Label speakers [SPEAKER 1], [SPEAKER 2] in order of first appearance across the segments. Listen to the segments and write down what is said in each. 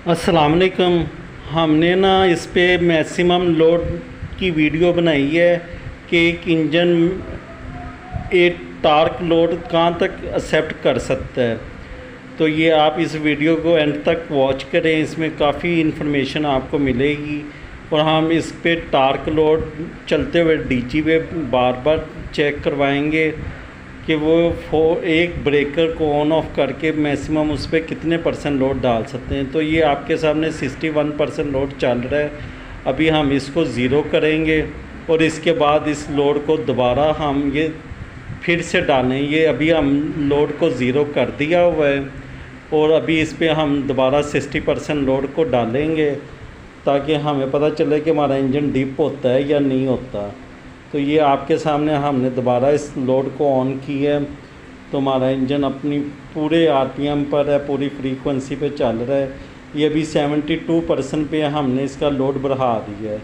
[SPEAKER 1] अस्सलाम वालेकुम। हमने ना इस पे मैक्सिमम लोड की वीडियो बनाई है कि एक इंजन एक टार्क लोड कहाँ तक एक्सेप्ट कर सकता है। तो ये आप इस वीडियो को एंड तक वॉच करें, इसमें काफ़ी इन्फॉर्मेशन आपको मिलेगी। और हम इस पे टार्क लोड चलते हुए डीजी पे बार बार चेक करवाएंगे कि वो एक ब्रेकर को ऑन ऑफ करके मैक्सिमम उस पर कितने परसेंट लोड डाल सकते हैं। तो ये आपके सामने 61% लोड चल रहा है। अभी हम इसको ज़ीरो करेंगे और इसके बाद इस लोड को दोबारा हम ये फिर से डालें। ये अभी हम लोड को ज़ीरो कर दिया हुआ है और अभी इस पे हम दोबारा 60% लोड को डालेंगे ताकि हमें पता चले कि हमारा इंजन डिप होता है या नहीं होता। तो ये आपके सामने हमने दोबारा इस लोड को ऑन की है, तो हमारा इंजन अपनी पूरे आरपीएम पर है, पूरी फ्रीक्वेंसी पे चल रहा है। ये अभी 72% पे हमने इसका लोड बढ़ा दिया है।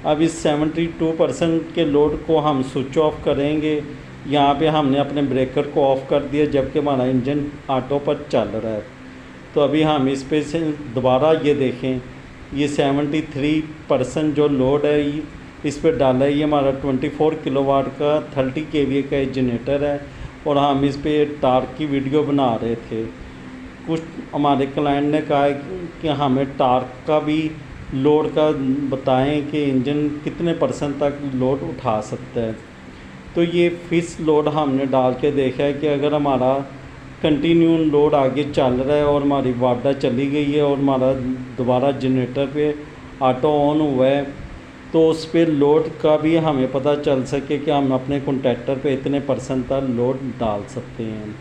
[SPEAKER 1] अब इस 72% के लोड को हम स्विच ऑफ करेंगे। यहाँ पे हमने अपने ब्रेकर को ऑफ़ कर दिया जबकि हमारा इंजन ऑटो पर चल रहा है। तो अभी हम इस पे से दोबारा ये देखें, ये 73% जो लोड है इस पर डाला है। ये हमारा 24 किलोवाट का 30 केवीए का जनरेटर है और हम इस पे टार्क की वीडियो बना रहे थे। कुछ हमारे क्लाइंट ने कहा है कि हमें टार्क का भी लोड का बताएं कि इंजन कितने परसेंट तक लोड उठा सकता है। तो ये फिक्स लोड हमने डाल के देखा है कि अगर हमारा कंटिन्यू लोड आगे चल रहा है और हमारी वार्डा चली गई है और हमारा दोबारा जनरेटर पे ऑटो ऑन हुआ है, तो उस पर लोड का भी हमें पता चल सके कि हम अपने कॉन्ट्रैक्टर पे इतने परसेंट तक लोड डाल सकते हैं।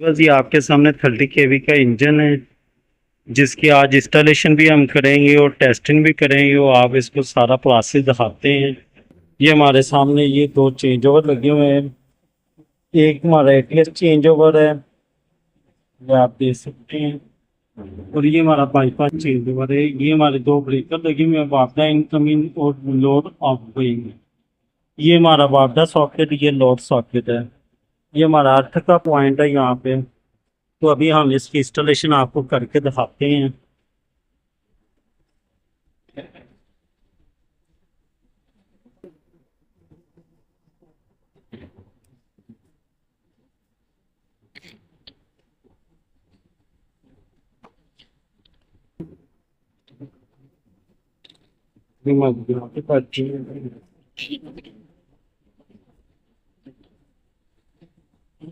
[SPEAKER 1] बस ये आपके सामने 30 केवी का इंजन है जिसकी आज इंस्टॉलेशन भी हम करेंगे और टेस्टिंग भी करेंगे और आप इसको सारा प्रोसेस दिखाते हैं। ये हमारे सामने ये दो चेंज ओवर लगे हुए हैं। एक हमारा एटीएस चेंज ओवर है, ये आप देख सकते हैं। और ये हमारा बाईपास चेंज ओवर है। ये हमारे दो ब्रेकर लगे हुए हैं, वापडा इनकमिंग और लोड आउटगोइंग। ये हमारा वापडा सॉकेट, ये लोड सॉकेट है। ये हमारा अर्थ का पॉइंट है यहाँ पे। तो अभी हम इसकी इंस्टॉलेशन आपको करके दिखाते हैं।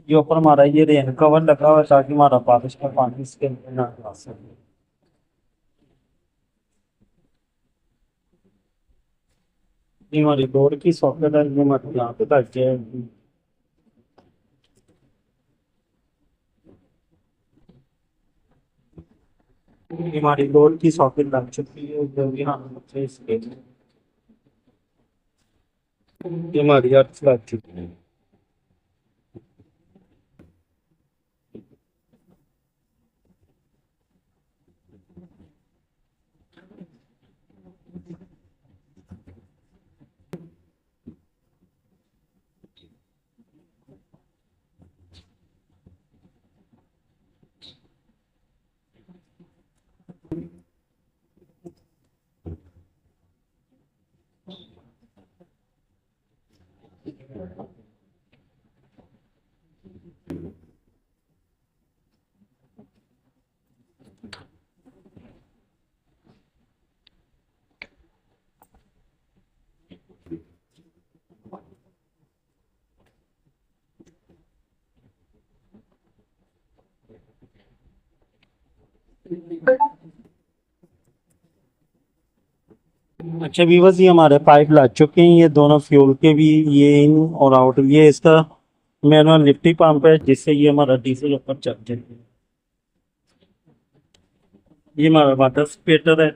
[SPEAKER 1] ये ऊपर हमारा ये रेन कवर लगा हुआ है ताकि हमारा बारिश का पानी इसके अंदर ना आ सके। ये हमारी डोर की सॉकेट है, ये हमारे यहाँ पे लग गया है। ये हमारी डोर की सॉकेट लग चुकी है जो भी हम इसके। ये हमारी अर्थ लग चुकी है। अच्छा व्यूअर्स, ये हमारे पाइप लग चुके हैं, ये दोनों फ्यूल के भी, ये इन और आउट। ये इसका मैनुअल लिफ्टी पंप है जिससे ये हमारा डीजल ऊपर चल जाए। ये हमारा वाटर स्पेटर है,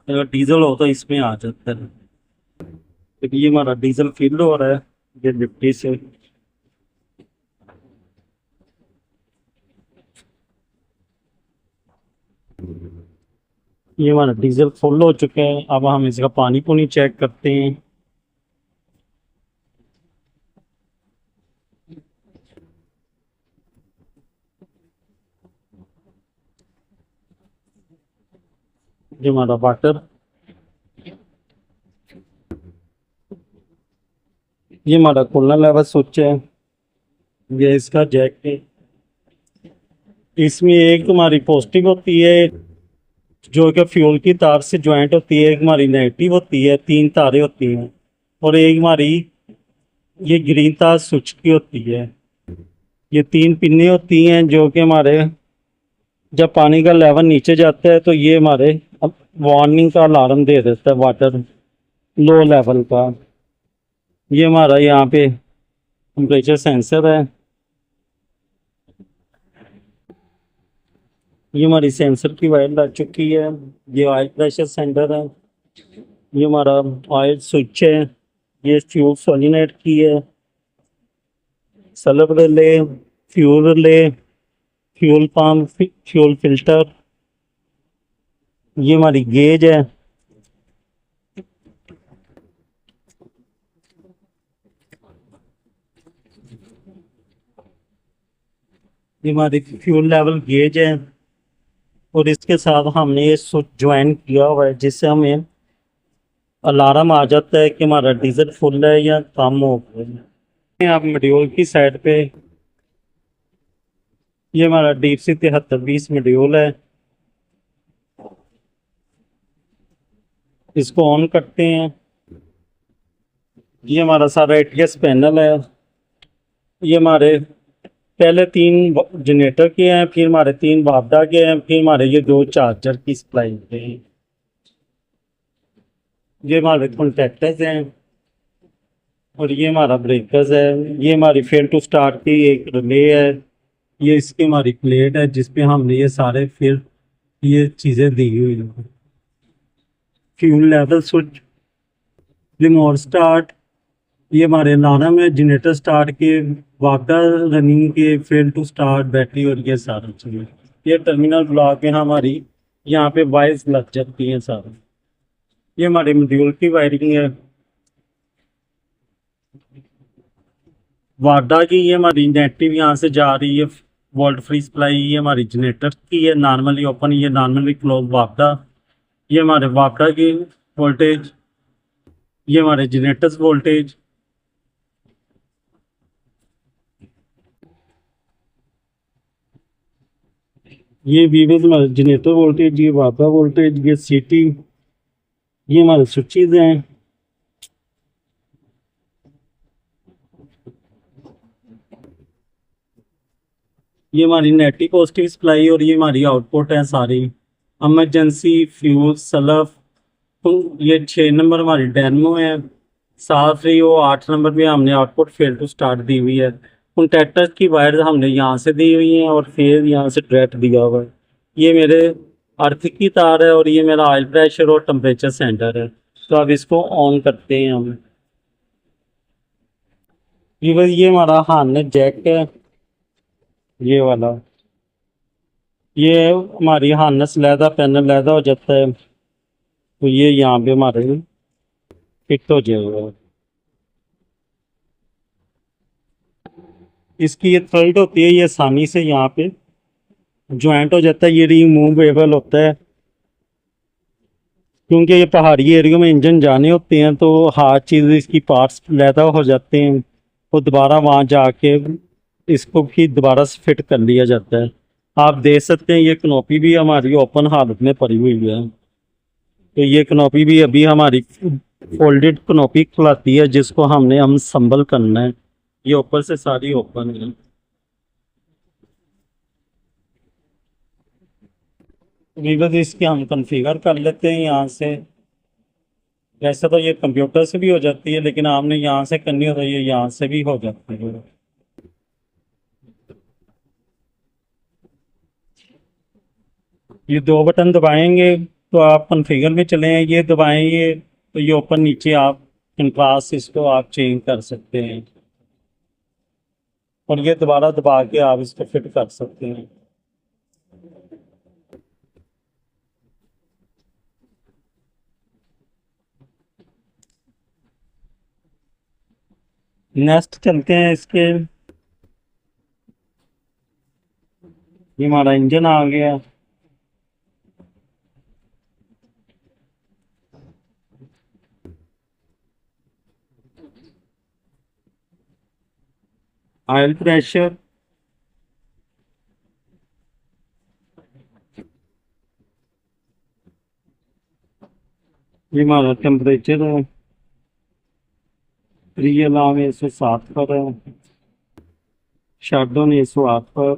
[SPEAKER 1] अगर डीजल हो तो इसमें आ जाता है। तो ये हमारा डीजल फिल हो रहा है ये लिफ्टी से। ये हमारा डीजल फुल हो चुका है। अब हम इसका पानी पुनी चेक करते हैं। ये हमारा वाटर, ये हमारा कूलर लेवल स्विच है। ये इसका जैक है। इसमें एक हमारी पॉजिटिव होती है जो कि फ्यूल की तार से ज्वाइंट होती है, एक हमारी नेगेटिव होती है, तीन तारें होती हैं, और एक हमारी ये ग्रीन तार स्विच की होती है। ये तीन पिन्ने होती हैं जो कि हमारे जब पानी का लेवल नीचे जाता है तो ये हमारे अब वार्निंग का अलार्म दे देता है वाटर लो लेवल का। ये हमारा यहाँ पे टेम्परेचर सेंसर है। ये हमारी सेंसर की वायर लग चुकी है। ये ऑयल प्रेशर सेंटर है। ये हमारा ऑयल स्विच है। ये फ्यूल सोलिनेट की है। Slub relay, fuel relay, fuel pump, fuel filter. ये हमारी गेज है। ये हमारी फ्यूल लेवल गेज है। और इसके साथ हमने ये स्विच ज्वाइन किया हुआ है जिससे हमें अलार्म आ जाता है कि हमारा डीजल फुल है या कम हो गया है। आप मॉड्यूल की साइड पे ये हमारा डीप सी 7320 मॉड्यूल है। इसको ऑन करते हैं। ये हमारा सारा एटीएस पैनल है। ये हमारे पहले तीन जनरेटर के हैं, फिर हमारे तीन वापडा के हैं, फिर हमारे ये दो चार्जर की सप्लाई के हैं। ये हमारे कॉन्टेक्टर्स हैं और ये हमारा ब्रेकर्स है। ये हमारी फेल टू स्टार्ट की एक रिले है। ये इसकी हमारी प्लेट है जिसपे हमने ये सारे फिर ये चीज़ें दी हुई हैं। Fuel level switch, remote start, ये हमारे अलार्म है, जनरेटर स्टार्ट के, वापडा रनिंग के, फेल टू स्टार्ट, बैटरी और ये सारी चीज़ें। ये टर्मिनल ब्लॉक है हमारी, यहाँ पे वायर्स लग जाती हैं सारी। ये हमारे मॉड्यूल की वायरिंग है वापडा की। ये हमारी नेगेटिव यहाँ से जा रही है वोल्ट फ्री सप्लाई। ये हमारी जनरेटर की है, नॉर्मली ओपन, ये नॉर्मली क्लोज वापडा। ये हमारे वापडा की वोल्टेज, ये हमारे जनरेटर्स वोल्टेज। ये वीवस हमारे जनरेटर वोल्टेज, ये वापडा वोल्टेज, ये सीटी, ये हमारे स्विचेज हैं। ये हमारी नेगेटिव पॉजिटिव सप्लाई और ये हमारी आउटपुट है सारी। Emergency, fuse, self. तो ये 6 नंबर हमारी डेमो है। 7 रही हो 8 नंबर पे हमने आउटपुट फेल टू स्टार्ट दी हुई है। कॉन्टैक्टर्स की वायर हमने यहाँ से दी हुई हैं और फिर यहाँ से डायरेक्ट दिया हुआ है। ये मेरे अर्थ की तार है और ये मेरा ऑयल प्रेशर और टेम्परेचर सेंटर है। तो अब इसको ऑन करते हैं हम। ये हमारा हार्नेस जैक है, ये वाला। ये हमारी हार्नेस लैदा पैनल लैदा हो जाता है तो ये यहाँ पे हमारे फिट हो जाएगा। इसकी ये थ्रेड होती है, ये आसानी से यहाँ पे ज्वाइंट हो जाता है। ये रिमूवेबल होता है क्योंकि ये पहाड़ी एरियो में इंजन जाने होते हैं तो हर चीज़ इसकी पार्ट्स लैदा हो जाते हैं तो दोबारा वहाँ जाके इसको भी दोबारा से फिट कर लिया जाता है। आप देख सकते हैं ये कनोपी भी हमारी ओपन हालत में पड़ी हुई है। तो ये कनोपी भी अभी हमारी फोल्डेड कनोपी खुलाती है जिसको हम संभल करना है। ये ऊपर से सारी ओपन है। वीवर इसके हम कॉन्फ़िगर कर लेते हैं यहाँ से। वैसे तो ये कंप्यूटर से भी हो जाती है लेकिन आपने यहाँ से करनी हो तो ये यहाँ से भी हो जाती है। ये दो बटन दबाएंगे तो आप कॉन्फ़िगर में चले हैं, ये दबाएंगे तो ये ऊपर नीचे आप कंट्रास्ट इसको आप चेंज कर सकते हैं और ये दोबारा दबा के आप इसको फिट कर सकते हैं। नेक्स्ट चलते हैं इसके। ये हमारा इंजन आ गया। ऑयल प्रेशर, ये हमारा टेम्परेचर है, रियल आर्म 107 पर है, शटडाउन 108 पर।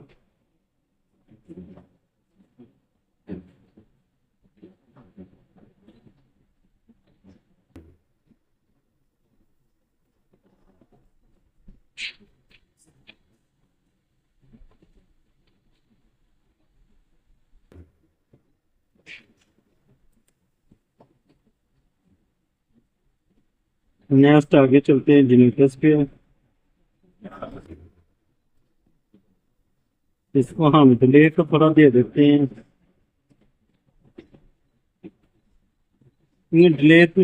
[SPEAKER 1] नेक्स्ट आगे चलते हैं जनरेटर्स पे। इसको हम डिले को थोड़ा दे देते हैं। ये डिले तो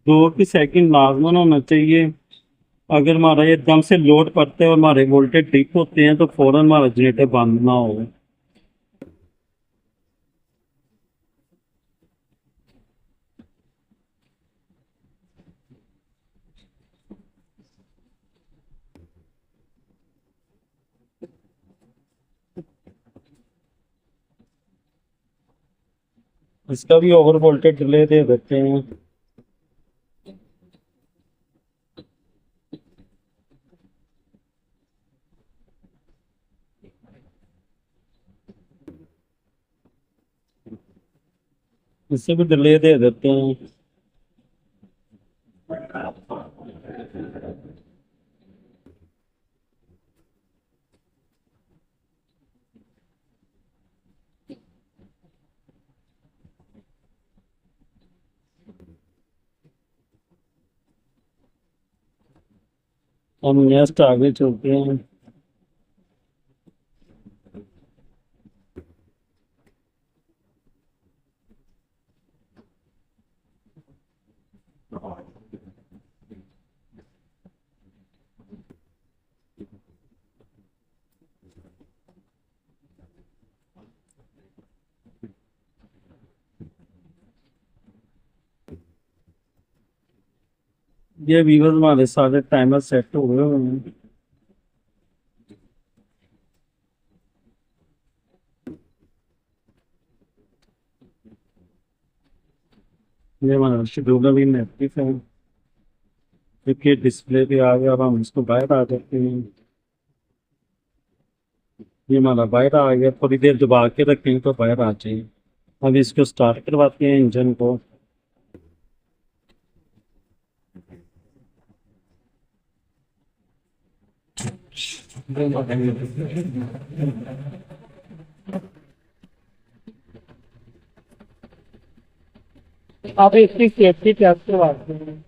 [SPEAKER 1] 2 सेकंड लाजमन होना चाहिए। अगर हमारा ये एकदम से लोड पड़ता है और हमारे वोल्टेज डिप होते हैं तो फौरन हमारा जनरेटर बंद ना हो। इसका भी ओवर वोल्टेज डिले दे देते हैं। इससे भी डिले दे देते हैं। हम नेक्स्ट आगे चलते हैं। ये व्यूअर्स हमारे सारे टाइमर सेट हो गए हुए हैं। ये हमारा शेड्यूलर भी एक्टिव है। देखिए डिस्प्ले पे आ गया। अब हम इसको बाहर आ जाते हैं। ये हमारा बाहर आ गया। थोड़ी देर दबा के रखेंगे तो बाहर आ जाए। अब इसको स्टार्ट करवाते हैं इंजन को। अब इसकी सेफ्टी टेस्ट करवाते हैं।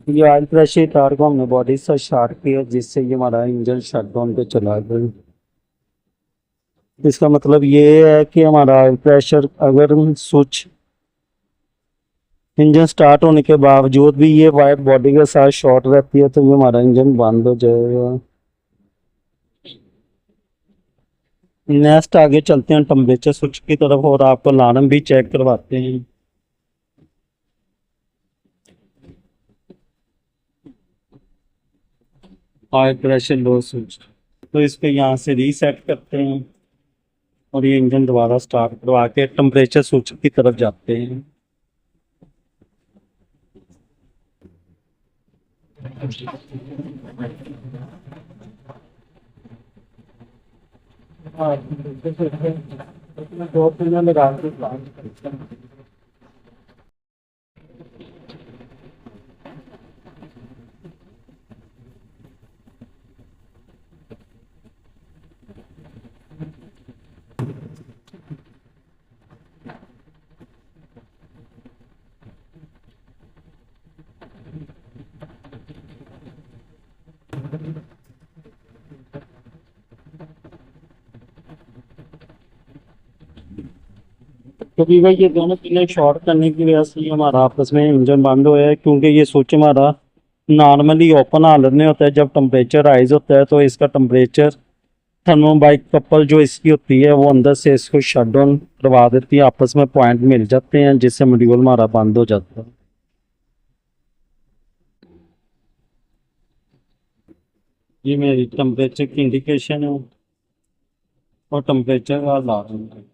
[SPEAKER 1] ये ऑयल प्रेशर तार को हमने बॉडी से शॉर्ट किया जिससे ये हमारा इंजन शटडाउन पे चला गया। इसका मतलब ये है कि हमारा ऑयल प्रेशर अगर स्विच इंजन स्टार्ट होने के बावजूद भी ये वायर बॉडी के साथ शॉर्ट रहती है तो ये हमारा इंजन बंद हो जाएगा। नेक्स्ट आगे चलते हैं टेम्परेचर स्विच की तरफ और आपको अलार्म भी चेक करवाते हैं। ऑयल प्रेशर लो स्विच तो इसको यहाँ से रीसेट करते हैं और ये इंजन दोबारा स्टार्ट करवा के टेम्परेचर स्विच की तरफ जाते हैं। हाँ, 2 3 लगा के प्लान करते हैं। क्योंकि भाई ये दोनों पिलर शॉर्ट करने की वजह से ही हमारा आपस में इंजन बंद हुआ है, क्योंकि ये स्विच हमारा नॉर्मली ओपन हालत में होता है। जब टेम्परेचर राइज होता है तो इसका टेम्परेचर थर्मोबाइक कपल जो इसकी होती है वो अंदर से इसको शट डाउन करवा देती है, आपस में पॉइंट मिल जाते हैं जिससे मॉड्यूल हमारा बंद हो जाता है। ये मेरी टेम्परेचर की इंडिकेशन है और टेम्परेचर का ला रहा हूँ।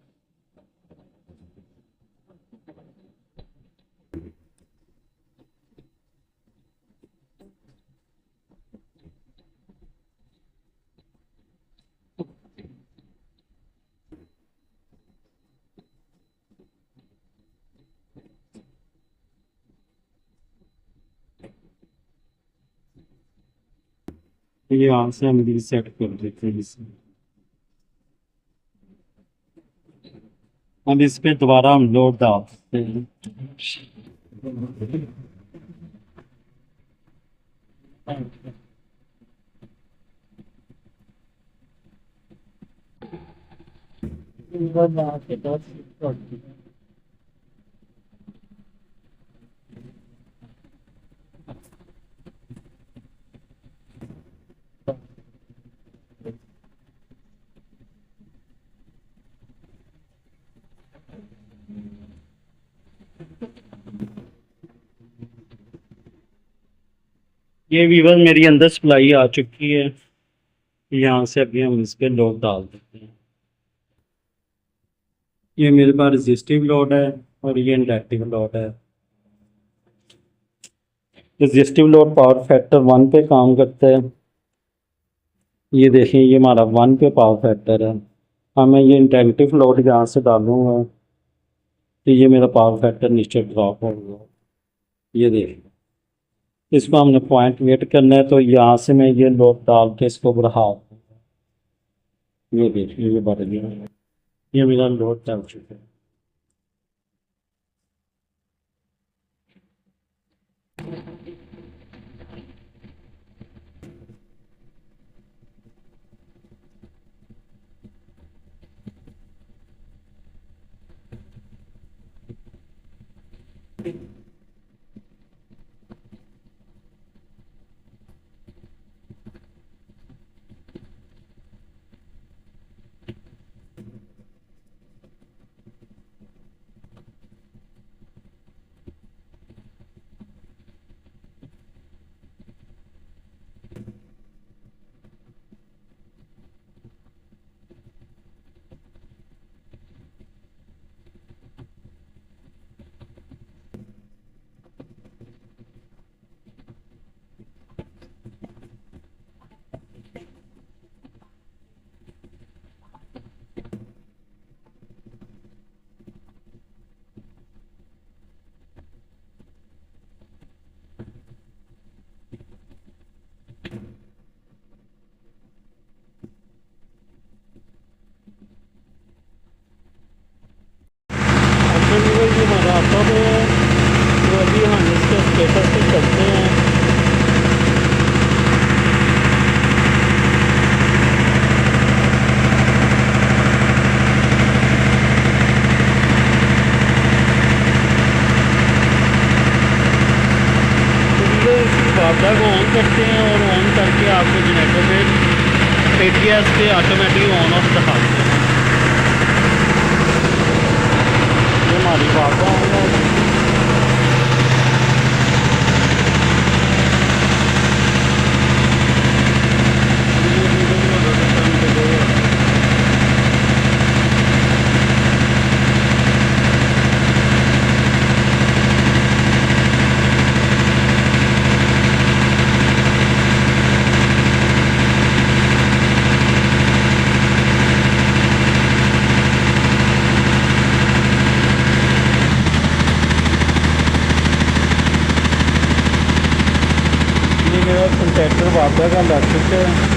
[SPEAKER 1] ये यहाँ से हम रीसेट कर देते हैं इसे। अब इस पे दोबारा हम लोड डाल सकते हैं। ये वीवर मेरी अंदर सप्लाई आ चुकी है, यहाँ से अभी हम इस पे लोड डाल देते हैं। ये मेरे पास रेजिस्टिव लोड है और ये इंडक्टिव लोड है। रेजिस्टिव लोड पावर फैक्टर 1 पे काम करता है। ये देखें, ये हमारा 1 पे पावर फैक्टर है। हाँ, मैं ये इंडक्टिव लोड यहाँ से डालूंगा तो ये मेरा पावर फैक्टर नीचे ड्रॉप होगा। ये देखें, इसको हमने पॉइंट वेट करना है तो यहाँ से मैं ये लोड डाल के इसको बढ़ा दूंगा। ये देखिए, ये बढ़ गया, ये मेरा लोड चल चुका है। ये हमारा आता है तो अभी हम इसके स्टेटस पे चलते हैं। वापडा को ऑन करते हैं और ऑन करके आपको जनरेटर पे ATS पे ऑटोमेटिक ऑन ऑफ दिखाते हैं। ये हमारी वापडा ऑन है। कंट्रैक्टर वापडा का लग चुका है।